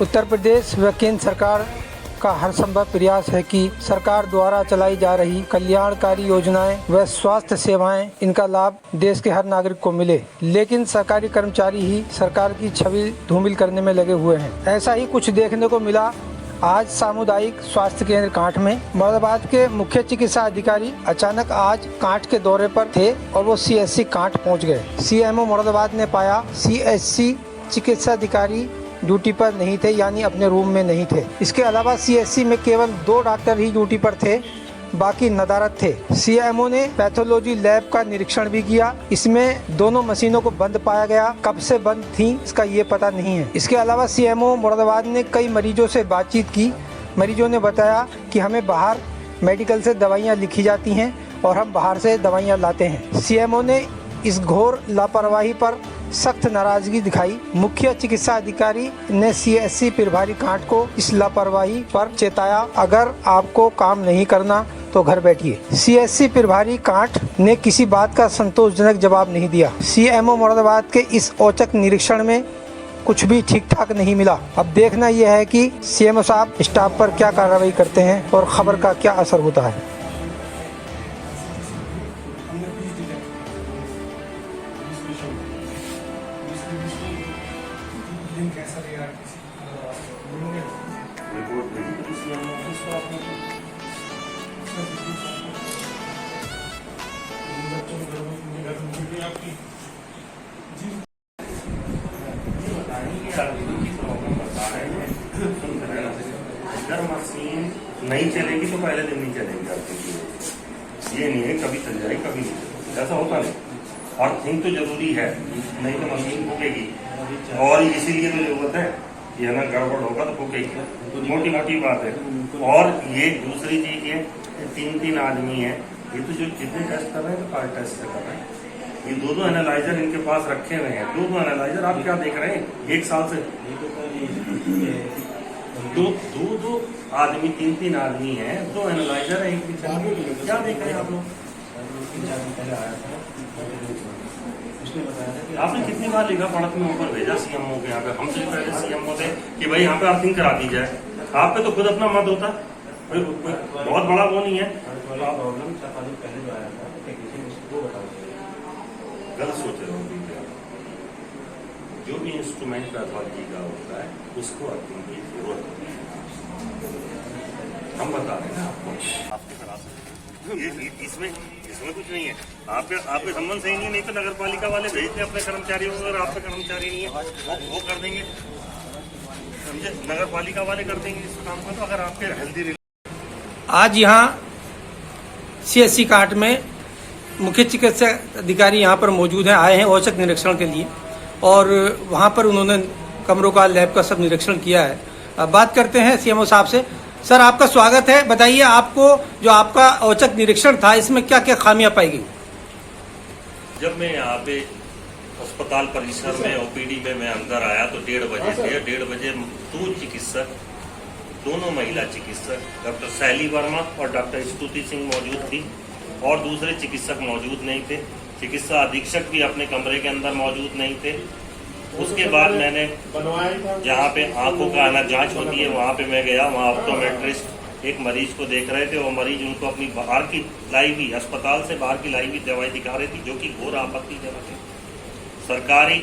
उत्तर प्रदेश व केंद्र सरकार का हर संभव प्रयास है कि सरकार द्वारा चलाई जा रही कल्याणकारी योजनाएं व स्वास्थ्य सेवाएं इनका लाभ देश के हर नागरिक को मिले, लेकिन सरकारी कर्मचारी ही सरकार की छवि धूमिल करने में लगे हुए हैं। ऐसा ही कुछ देखने को मिला आज सामुदायिक स्वास्थ्य केंद्र कांठ में। मुरादाबाद के मुख्य चिकित्सा अधिकारी अचानक आज कांठ के दौरे पर थे और वो CHC कांठ पहुंच गए। CMO मुरादाबाद ने पाया CHC चिकित्सा अधिकारी ड्यूटी पर नहीं थे, यानी अपने रूम में नहीं थे। इसके अलावा CHC में केवल 2 डॉक्टर ही ड्यूटी पर थे, बाकी नदारत थे। CMO ने पैथोलॉजी लैब का निरीक्षण भी किया। इसमें दोनों मशीनों को बंद पाया गया। कब से बंद थी इसका ये पता नहीं है। इसके अलावा CMO मुरादाबाद ने कई मरीजों से बातचीत की। मरीजों ने बताया कि हमें बाहर मेडिकल से दवाइयाँ लिखी जाती हैं और हम बाहर से दवाइयाँ लाते हैं। CMO ने इस घोर लापरवाही पर सख्त नाराजगी दिखाई। मुख्य चिकित्सा अधिकारी ने CHC प्रभारी कांठ को इस लापरवाही पर चेताया, अगर आपको काम नहीं करना तो घर बैठिए। CHC प्रभारी कांठ ने किसी बात का संतोषजनक जवाब नहीं दिया। CMO मुरादाबाद के इस औचक निरीक्षण में कुछ भी ठीक ठाक नहीं मिला। अब देखना यह है कि CMO साहब स्टाफ पर क्या कार्रवाई करते हैं और खबर का क्या असर होता है। कैसा रहेगा अगर मशीन नहीं चलेगी तो पहले दिन नहीं चलेगी आपकी। ये नहीं है कभी चल जाएगी कभी नहीं चलेगी, ऐसा होता नहीं। और थिंक तो जरूरी है, नहीं तो मशीन फूकेगी। और इसीलिए तो जरूरत है कि है ना, गड़बड़ होगा तो फूकेगी, मोटी मोटी बात है। और ये दूसरी चीज ये 3 आदमी है, ये तो जो जितने टेस्ट कर रहे हैं तो कार्ड टेस्ट से कर रहे हैं। ये 2 एनालाइजर इनके पास रखे हुए हैं। 2 एनालाइजर आप क्या देख रहे हैं 1 साल से? 2 आदमी 3 आदमी हैं, 2 एनालाइजर है एक पीछे। क्या देख रहे हैं आप लोग? आपने कितनी बार लिखा पढ़त में ऊपर भेजा CMO के यहाँ पे? हमसे पहले CMO थे कि भाई यहाँ पे अर्थिंग करा दी जाए। आप पे तो खुद अपना मत होता, बहुत बड़ा वो नहीं है। गलत सोच रहे हो। जो भी इंस्ट्रूमेंट पैथोलॉजी का होता है उसको अर्थिंग की जरूरत होती है। हम बता रहे हैं आपको, आपके करा सकते। इसमें कुछ नहीं है। आपके संबंध सही नहीं तो नगर पालिका वाले भेजते अपने कर्मचारियों को। अगर आपके कर्मचारी नहीं है वो कर देंगे, समझे? नगर पालिका वाले कर देंगे इस काम को। तो अगर आपके हेल्दी आज यहाँ CHC कांठ में मुख्य चिकित्सा अधिकारी यहाँ पर मौजूद हैं, आए हैं औचक निरीक्षण के लिए, और वहाँ पर उन्होंने कमरों का, लैब का सब निरीक्षण किया है। अब बात करते हैं CMO साहब से। सर, आपका स्वागत है। बताइए, आपको जो आपका औचक निरीक्षण था इसमें क्या क्या खामियां पाई गई? जब मैं यहाँ पे अस्पताल परिसर में OPD में मैं अंदर आया तो 1:30 बजे थे। 1:30 बजे 2 चिकित्सक, दोनों महिला चिकित्सक, डॉक्टर शैली वर्मा और डॉक्टर स्तुति सिंह मौजूद थी, और दूसरे चिकित्सक मौजूद नहीं थे। चिकित्सा अधीक्षक भी अपने कमरे के अंदर मौजूद नहीं थे। उसके बाद मैंने जहाँ पे आंखों का आना जांच होती है वहाँ पे मैं गया। वहाँ ऑप्टोमेट्रिस्ट एक मरीज को देख रहे थे। वो मरीज उनको अपनी बाहर की लाई हुई, अस्पताल से बाहर की लाई हुई दवाई दिखा रही थी, जो कि घोर आपत्तिजनक है। सरकारी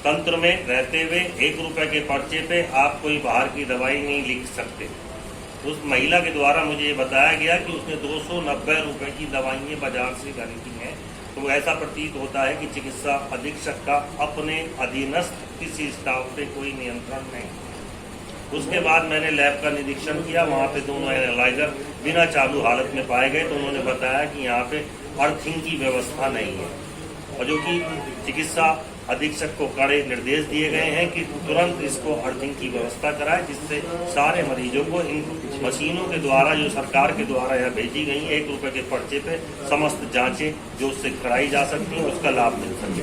तंत्र में रहते हुए 1 रुपए के पर्चे पे आप कोई बाहर की दवाई नहीं लिख सकते। उस महिला के द्वारा मुझे ये बताया गया कि उसने 290 रुपए की दवाइयाँ बाजार से खरीदी हैं। तो ऐसा प्रतीत होता है कि चिकित्सा अधीक्षक का अपने अधीनस्थ किसी स्टाफ पे कोई नियंत्रण नहीं। उसके बाद मैंने लैब का निरीक्षण किया। वहाँ पे 2 एनालाइजर बिना चालू हालत में पाए गए। तो उन्होंने बताया कि यहाँ पे अर्थिंग की व्यवस्था नहीं है, और जो कि चिकित्सा अधीक्षक को कड़े निर्देश दिए गए हैं कि तुरंत इसको अर्थिंग की व्यवस्था कराए, जिससे सारे मरीजों को इन मशीनों के द्वारा, जो सरकार के द्वारा यहाँ भेजी गई है, 1 रुपए के पर्चे पे समस्त जांचें जो उससे कराई जा सकती हैं उसका लाभ मिल सके।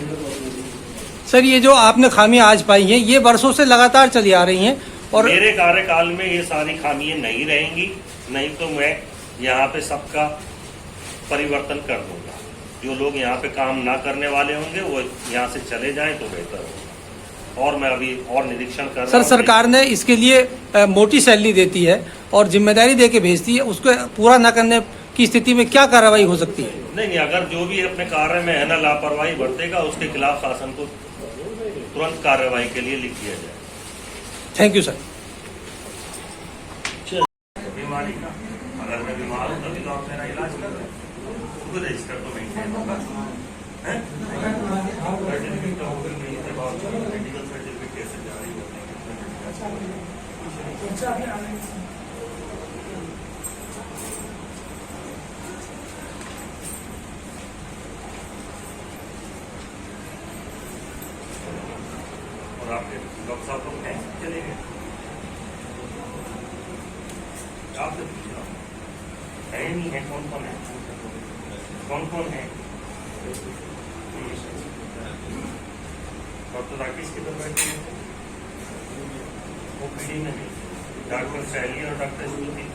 सर, ये जो आपने खामियां आज पाई हैं ये वर्षों से लगातार चली आ रही हैं, और मेरे कार्यकाल में ये सारी खामियां नहीं रहेंगी। नहीं तो मैं यहाँ पे सबका परिवर्तन कर दूंगा। जो लोग यहाँ पे काम ना करने वाले होंगे वो यहाँ से चले जाएं तो बेहतर होगा। और मैं अभी और निरीक्षण कर रहा सर हूं। सरकार ने इसके लिए मोटी सैलरी देती है और जिम्मेदारी दे के भेजती है, उसको पूरा न करने की स्थिति में क्या कार्रवाई हो सकती है? नहीं, अगर जो भी अपने कार्य में है ना लापरवाही बरतेगा उसके खिलाफ शासन को तुरंत कार्रवाई के लिए लिख दिया जाए। Thank you sir. बीमारी का अगर मैं बीमार हूँ तभी तो आप मेरा इलाज कर रहे हैं, खुद रजिस्टर तो नहीं होगा, सर्टिफिकेट तो होगा नहीं, इसके बाद मेडिकल सर्टिफिकेट कैसे जारी होते हैं? और आपके डॉक्टर साहब लोग हैं चले गए, आप है नहीं है, कौन कौन है, कौन कौन है? डॉक्टर राकेश किधर बैठे हैं? वो पीढ़ी में नहीं, डॉक्टर सैली और डॉक्टर स्मृति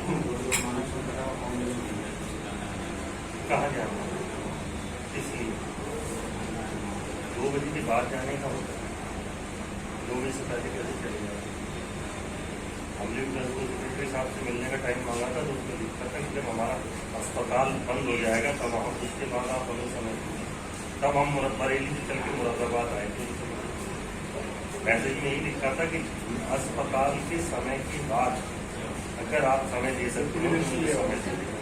कहाँ जाना है? इसलिए 2 बजे के बाद जाने का होता है, 2 बजे से पहले कैसे चले जाए? हमने भी सेक्रेटरी साहब से मिलने का टाइम मांगा था तो उसको लिखा था कि जब हमारा अस्पताल बंद हो जाएगा तब हम उसके बाद आप हमें समय दीजिए, तब हम बरेली से चल के मुरादाबाद आए थे। मैसेज में यही लिखा था कि अस्पताल के समय के बाद अगर आप समय दे सकते हो तो मुझे समय दे दीजिए।